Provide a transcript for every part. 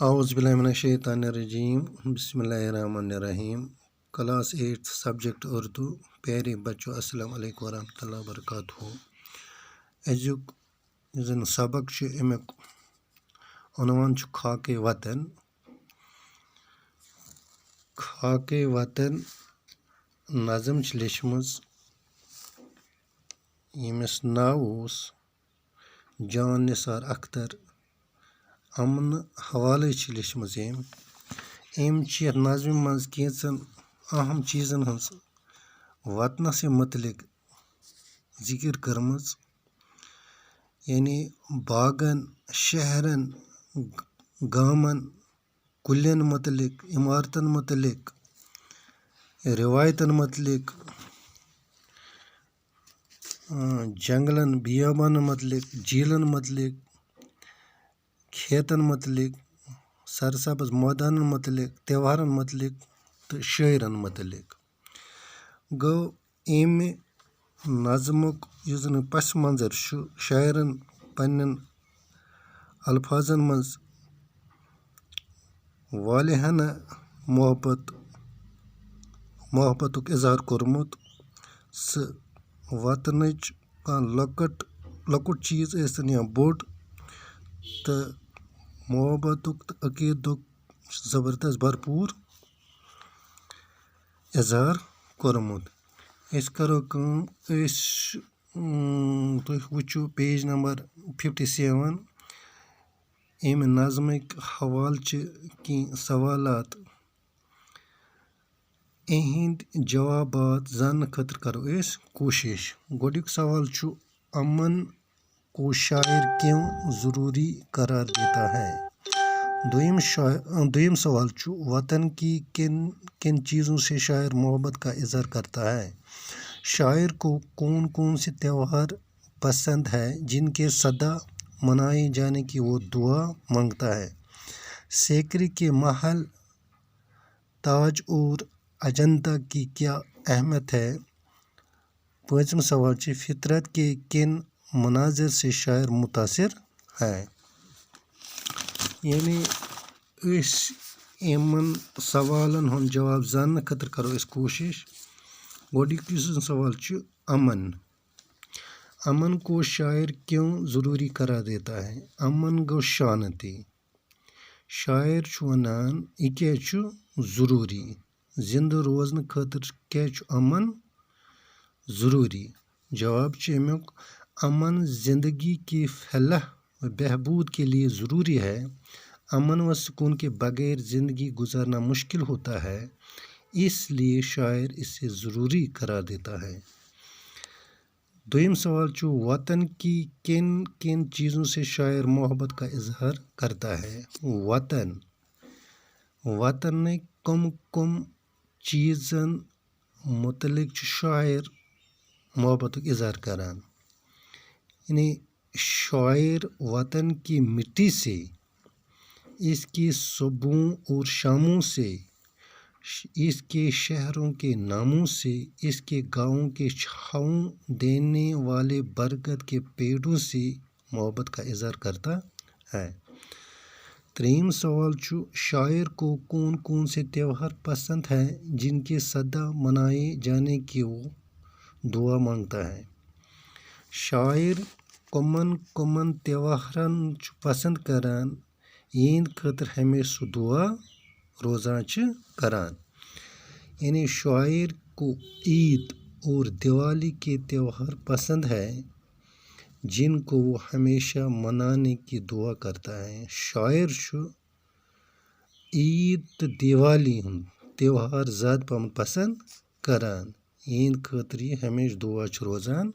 اعوذ باللہ من الشیطان الرجیم بسم اللہ الرحمن الرحیم کلاس 8 سبجیکٹ اردو پیارے بچوں السلام علیکم ورحمۃ اللہ وبرکاتہ أزیُک یُس زَن سبق چھُ امیُک عنوان چھُ خاکِ وطن خاکِ وطن نظم چھِ لیچھمٕژ ییٚمِس ناو اوس جان نثار اختر امنہٕ حوالے چھِ لیچھمٕژ أمۍ چھِ یَتھ نظمہِ منٛز کینٛژَن اہم چیٖزَن ہٕنٛز وطنَسٕے متعلق ذِکر کٔرمٕژ یعنی باغن شہرن گامن کُلٮ۪ن متعلق عمارتن متعلق رِوایتن متعلق جنگلن بیابانن متعلق جھیٖلن متعلق کھیتن متعلق سرسبز مٲدانن متعلق تہوارن متعلق تہٕ شٲعرن متعلق گوٚو امہِ نظمُک یُس زن پس منظر چھُ شاعرن پننٮ۪ن الفاظن منٛز والیاہانہ محبتُک اظہار کوٚرمُت سُہ وطنٕچ کانٛہہ لۄکُٹ چیٖز ٲسۍتن یا بوٚڑ تہٕ محبتُک تہٕ عقیٖدُک زبردست بھرپوٗر اظہار کوٚرمُت أسۍ کرو کٲم تُہۍ وٕچھِو پیج نمبر 57 امہِ نظمٕکۍ حوالہٕ چھِ کینٛہہ سوالات اِہِنٛدۍ جوابات زاننہٕ خٲطرٕ کرو أسۍ کوٗشِش گۄڈنیُک سوال چھُ امن کو شاعر کیوں ضروری قرار دیتا ہے دوٚیِم سوال چھُ وطن کی کن کن چیزوں سے شاعر محبت کا اظہار کرتا ہے شاعر کو کون کون سے تہوار پسند ہے جن کے سدا منائے جانے کی وہ دعا مانگتا ہے سیکری کے محل تاج اور اجنتا کی کیا اہمیت ہے پانٛژِم سوال چھُ فطرت کے کن مناظر سے شاعر متاثر ہے یعنی أسۍ یِمن سوالن ہُنٛد جواب زاننہٕ خٲطرٕ کرو أسۍ کوٗشِش گۄڈنیُک یُس زن سوال چھُ امن کو شاعر کیوں ضروری قرار دیتا ہے امن گوٚو شانتی شاعر چھُ ونان یہِ کیازِ چھُ ضروٗری زندٕ روزنہٕ خٲطرٕ کیازِ چھُ امن ضروٗری جواب چھُ امیُک امن زندگی کی فلاح و بہبود کے لیے ضروری ہے امن و سکون کے بغیر زندگی گزارنا مشکل ہوتا ہے اس لیے شاعر اسے ضروری قرار دیتا ہے دوٚیِم سوال چھُ وطن کی کن کن چیزوں سے شاعر محبت کا اظہار کرتا ہے وطنٕکۍ کم کم چیٖزن متعلق چھُ شاعر محبتُک اظہار کران یعنی شاعر وطن کی مٹی سے اس کی صبحوں اور شاموں سے اس کے شہروں کے ناموں سے اس کے گاؤں کے چھاؤں دینے والے برگد کے پیڑوں سے محبت کا اظہار کرتا ہے ترٛیٚیِم سوال چھُ شاعر کو کون کون سے تہوار پسند ہے جن کے سدا منائے جانے کی وہ دعا مانگتا ہے شاعر کمن تہوارن چھُ پسند کران یِہنٛدِ خٲطرٕ ہمیشہ سُہ دعا روزان چھِ کران یعنی شاعر کو عید اور دیوالی کے تہوار پسند ہے جن کو وہ ہمیشہ منانے کی دعا کرتا ہے شاعر چھُ عید تہٕ دیوالی ہُنٛد تہوار زیادٕ پہم پسند کران یِہنٛدِ خٲطرٕ یہِ ہمیشہ دعا چھُ روزان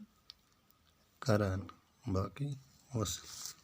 کران باقٕے وَسلام